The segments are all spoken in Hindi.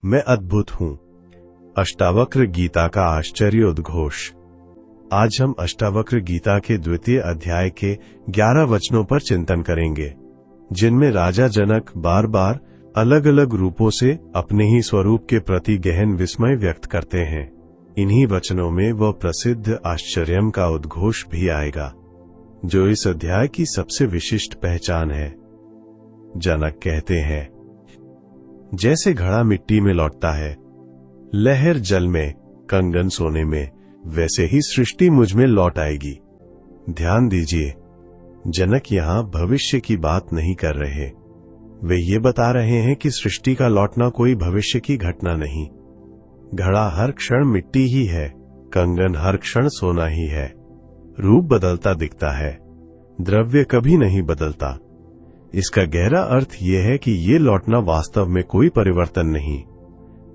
मैं अद्भुत हूं। अष्टावक्र गीता का आश्चर्य उद्घोष। आज हम अष्टावक्र गीता के द्वितीय अध्याय के 11 वचनों पर चिंतन करेंगे, जिनमें राजा जनक बार बार अलग अलग रूपों से अपने ही स्वरूप के प्रति गहन विस्मय व्यक्त करते हैं। इन्हीं वचनों में वह प्रसिद्ध आश्चर्यम का उद्घोष भी आएगा, जो इस अध्याय की सबसे विशिष्ट पहचान है। जनक कहते हैं, जैसे घड़ा मिट्टी में लौटता है, लहर जल में, कंगन सोने में, वैसे ही सृष्टि मुझ में लौट आएगी। ध्यान दीजिए, जनक यहां भविष्य की बात नहीं कर रहे। वे ये बता रहे हैं कि सृष्टि का लौटना कोई भविष्य की घटना नहीं। घड़ा हर क्षण मिट्टी ही है, कंगन हर क्षण सोना ही है। रूप बदलता दिखता है, द्रव्य कभी नहीं बदलता। इसका गहरा अर्थ यह है कि ये लौटना वास्तव में कोई परिवर्तन नहीं,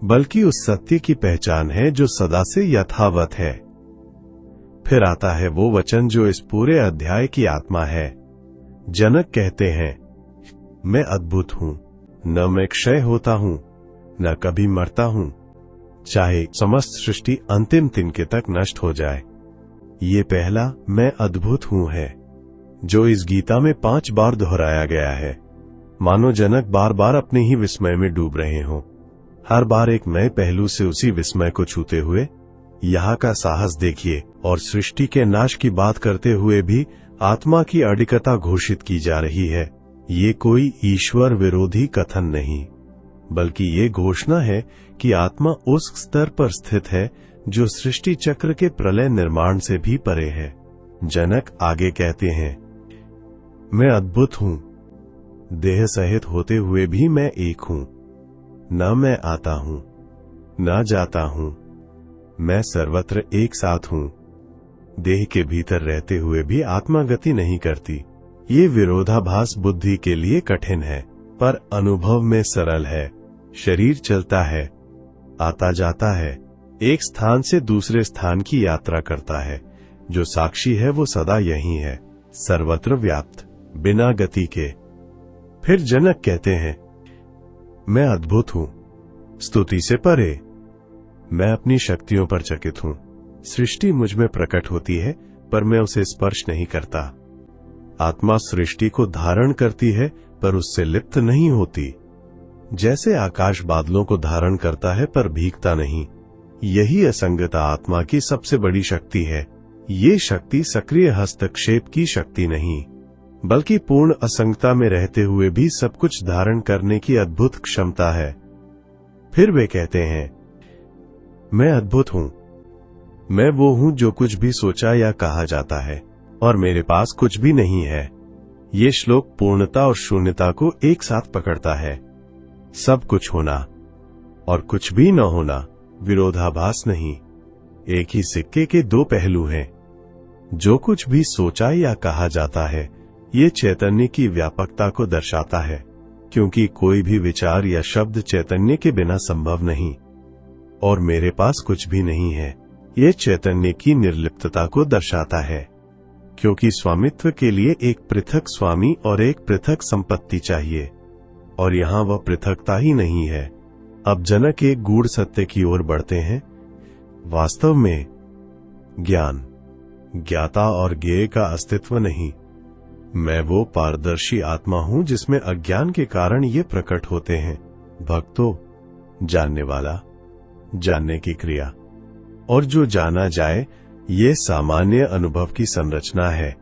बल्कि उस सत्य की पहचान है जो सदा से यथावत है। फिर आता है वो वचन जो इस पूरे अध्याय की आत्मा है। जनक कहते हैं, मैं अद्भुत हूं, न मैं क्षय होता हूं, न कभी मरता हूं, चाहे समस्त सृष्टि अंतिम तिनके तक नष्ट हो जाए। ये पहला मैं अद्भुत हूं है, जो इस गीता में 5 बार दोहराया गया है, मानो जनक बार बार अपने ही विस्मय में डूब रहे हों। हर बार एक नए पहलू से उसी विस्मय को छूते हुए। यहाँ का साहस देखिए, और सृष्टि के नाश की बात करते हुए भी आत्मा की अडिगता घोषित की जा रही है। ये कोई ईश्वर विरोधी कथन नहीं, बल्कि ये घोषणा है कि आत्मा उस स्तर पर स्थित है जो सृष्टि चक्र के प्रलय निर्माण से भी परे है। जनक आगे कहते हैं, मैं अद्भुत हूं, देह सहित होते हुए भी मैं एक हूं। न मैं आता हूं, न जाता हूं, मैं सर्वत्र एक साथ हूं। देह के भीतर रहते हुए भी आत्मा गति नहीं करती। ये विरोधाभास बुद्धि के लिए कठिन है, पर अनुभव में सरल है। शरीर चलता है, आता जाता है, एक स्थान से दूसरे स्थान की यात्रा करता है। जो साक्षी है वो सदा यही है, सर्वत्र व्याप्त, बिना गति के। फिर जनक कहते हैं, मैं अद्भुत हूं, स्तुति से परे। मैं अपनी शक्तियों पर चकित हूं। सृष्टि मुझ में प्रकट होती है, पर मैं उसे स्पर्श नहीं करता। आत्मा सृष्टि को धारण करती है, पर उससे लिप्त नहीं होती। जैसे आकाश बादलों को धारण करता है पर भीगता नहीं। यही असंगता आत्मा की सबसे बड़ी शक्ति है। ये शक्ति सक्रिय हस्तक्षेप की शक्ति नहीं, बल्कि पूर्ण असंगता में रहते हुए भी सब कुछ धारण करने की अद्भुत क्षमता है। फिर वे कहते हैं, मैं अद्भुत हूं, मैं वो हूं जो कुछ भी सोचा या कहा जाता है, और मेरे पास कुछ भी नहीं है। ये श्लोक पूर्णता और शून्यता को एक साथ पकड़ता है। सब कुछ होना और कुछ भी न होना विरोधाभास नहीं, एक ही सिक्के के 2 पहलू हैं। जो कुछ भी सोचा या कहा जाता है, ये चैतन्य की व्यापकता को दर्शाता है, क्योंकि कोई भी विचार या शब्द चैतन्य के बिना संभव नहीं। और मेरे पास कुछ भी नहीं है, ये चैतन्य की निर्लिप्तता को दर्शाता है, क्योंकि स्वामित्व के लिए एक पृथक स्वामी और एक पृथक संपत्ति चाहिए, और यहां वह पृथकता ही नहीं है। अब जनक एक गूढ़ सत्य की ओर बढ़ते हैं। वास्तव में ज्ञान, ज्ञाता और ज्ञेय का अस्तित्व नहीं। मैं वो पारदर्शी आत्मा हूं जिसमें अज्ञान के कारण ये प्रकट होते हैं। भक्तो, जानने वाला, जानने की क्रिया, और जो जाना जाए, ये सामान्य अनुभव की संरचना है,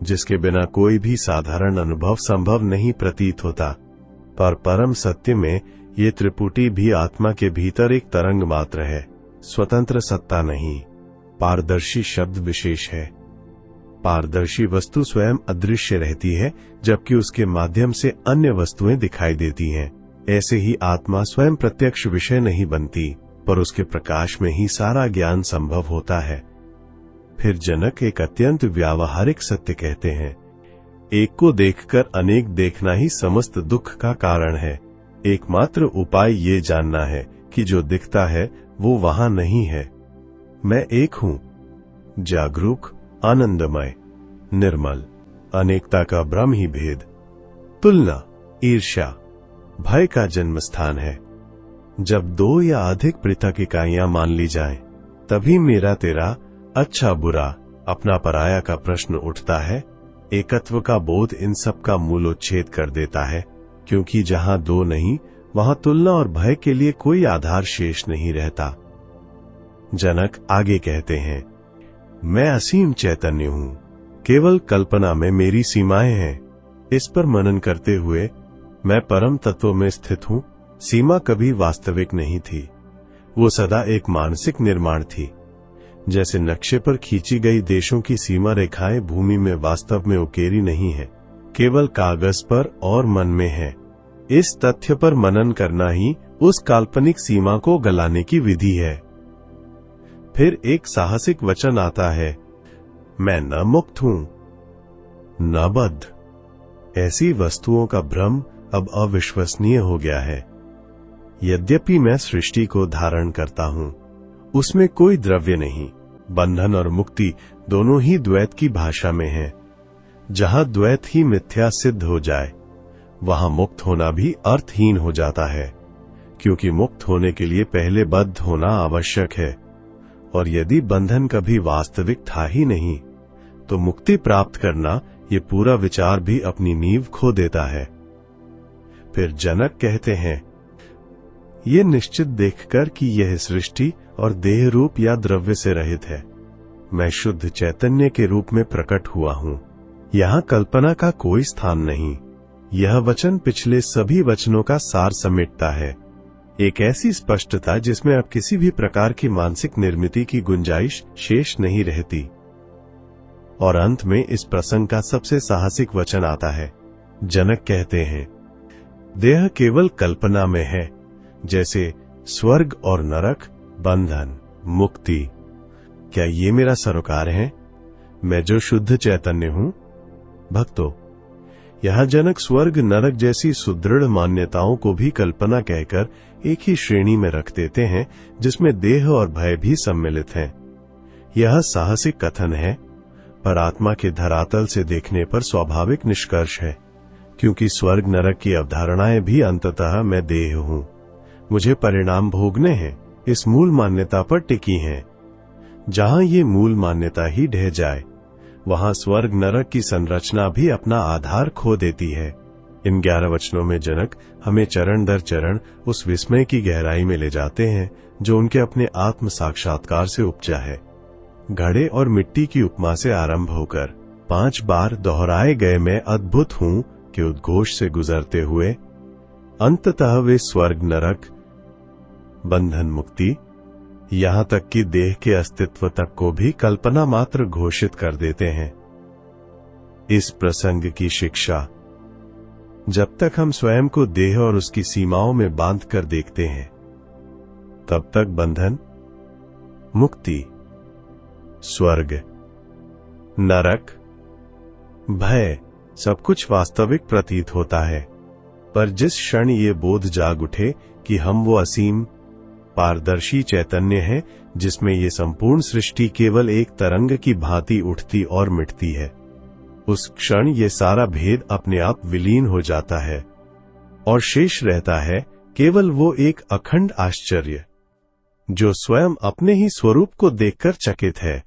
जिसके बिना कोई भी साधारण अनुभव संभव नहीं प्रतीत होता। पर परम सत्य में ये त्रिपुटी भी आत्मा के भीतर एक तरंग मात्र है, स्वतंत्र सत्ता नहीं। पारदर्शी शब्द विशेष है। पारदर्शी वस्तु स्वयं अदृश्य रहती है, जबकि उसके माध्यम से अन्य वस्तुएं दिखाई देती हैं। ऐसे ही आत्मा स्वयं प्रत्यक्ष विषय नहीं बनती, पर उसके प्रकाश में ही सारा ज्ञान संभव होता है। फिर जनक एक अत्यंत व्यावहारिक सत्य कहते हैं, एक को देखकर अनेक देखना ही समस्त दुख का कारण है। एकमात्र उपाय ये जानना है कि जो दिखता है वो वहां नहीं है। मैं एक हूं, जागरूक, आनंदमय, निर्मल, अनेकता का ब्रह्म ही भेद। तुलना, ईर्ष्या, भय का जन्म स्थान है। जब दो या अधिक पृथक इकाइयां मान ली जाएं, तभी मेरा तेरा, अच्छा बुरा, अपना पराया का प्रश्न उठता है। एकत्व का बोध इन सब का मूलोच्छेद कर देता है, क्योंकि जहां दो नहीं, वहां तुलना और भय के लिए कोई आधार शेष नहीं रहता। जनक आगे कहते हैं, मैं असीम चैतन्य हूं, केवल कल्पना में मेरी सीमाएं हैं। इस पर मनन करते हुए मैं परम तत्व में स्थित हूं। सीमा कभी वास्तविक नहीं थी, वो सदा एक मानसिक निर्माण थी। जैसे नक्शे पर खींची गई देशों की सीमा रेखाएं भूमि में वास्तव में उकेरी नहीं है, केवल कागज पर और मन में है। इस तथ्य पर मनन करना ही उस काल्पनिक सीमा को गलाने की विधि है। फिर एक साहसिक वचन आता है, मैं न मुक्त हूं न बद्ध। ऐसी वस्तुओं का भ्रम अब अविश्वसनीय हो गया है। यद्यपि मैं सृष्टि को धारण करता हूं, उसमें कोई द्रव्य नहीं। बंधन और मुक्ति दोनों ही द्वैत की भाषा में हैं। जहां द्वैत ही मिथ्या सिद्ध हो जाए, वहां मुक्त होना भी अर्थहीन हो जाता है, क्योंकि मुक्त होने के लिए पहले बद्ध होना आवश्यक है। और यदि बंधन कभी वास्तविक था ही नहीं, तो मुक्ति प्राप्त करना ये पूरा विचार भी अपनी नींव खो देता है। फिर जनक कहते हैं, ये निश्चित देखकर कि यह सृष्टि और देह रूप या द्रव्य से रहित है, मैं शुद्ध चैतन्य के रूप में प्रकट हुआ हूं। यहां कल्पना का कोई स्थान नहीं। यह वचन पिछले सभी वचनों का सार समेटता है। एक ऐसी स्पष्टता जिसमें अब किसी भी प्रकार की मानसिक निर्मिति की गुंजाइश शेष नहीं रहती। और अंत में इस प्रसंग का सबसे साहसिक वचन आता है। जनक कहते हैं, देह केवल कल्पना में है, जैसे स्वर्ग और नरक, बंधन, मुक्ति। क्या ये मेरा सरोकार है, मैं जो शुद्ध चैतन्य हूं? भक्तों, यहां जनक स्वर्ग नरक जैसी सुदृढ़ मान्यताओं को भी कल्पना कहकर एक ही श्रेणी में रख देते हैं, जिसमें देह और भय भी सम्मिलित हैं। यह साहसिक कथन है, पर आत्मा के धरातल से देखने पर स्वाभाविक निष्कर्ष है, क्योंकि स्वर्ग नरक की अवधारणाएं भी अंततः मैं देह हूं, मुझे परिणाम भोगने हैं, इस मूल मान्यता पर टिकी हैं। जहां ये मूल मान्यता ही ढह जाए, वहां स्वर्ग नरक की संरचना भी अपना आधार खो देती है। इन 11 वचनों में जनक हमें चरण दर चरण उस विस्मय की गहराई में ले जाते हैं जो उनके अपने आत्म साक्षात्कार से उपजा है। घड़े और मिट्टी की उपमा से आरंभ होकर 5 बार दोहराए गए मैं अद्भुत हूं के उद्घोष से गुजरते हुए अंततः वे स्वर्ग नरक, बंधन मुक्ति, यहां तक कि देह के अस्तित्व तक को भी कल्पना मात्र घोषित कर देते हैं। इस प्रसंग की शिक्षा, जब तक हम स्वयं को देह और उसकी सीमाओं में बांध कर देखते हैं, तब तक बंधन, मुक्ति, स्वर्ग, नरक, भय सब कुछ वास्तविक प्रतीत होता है। पर जिस क्षण ये बोध जाग उठे कि हम वो असीम पारदर्शी चैतन्य है जिसमें ये संपूर्ण सृष्टि केवल एक तरंग की भांति उठती और मिटती है, उस क्षण ये सारा भेद अपने आप विलीन हो जाता है और शेष रहता है केवल वो एक अखंड आश्चर्य, जो स्वयं अपने ही स्वरूप को देखकर चकित है।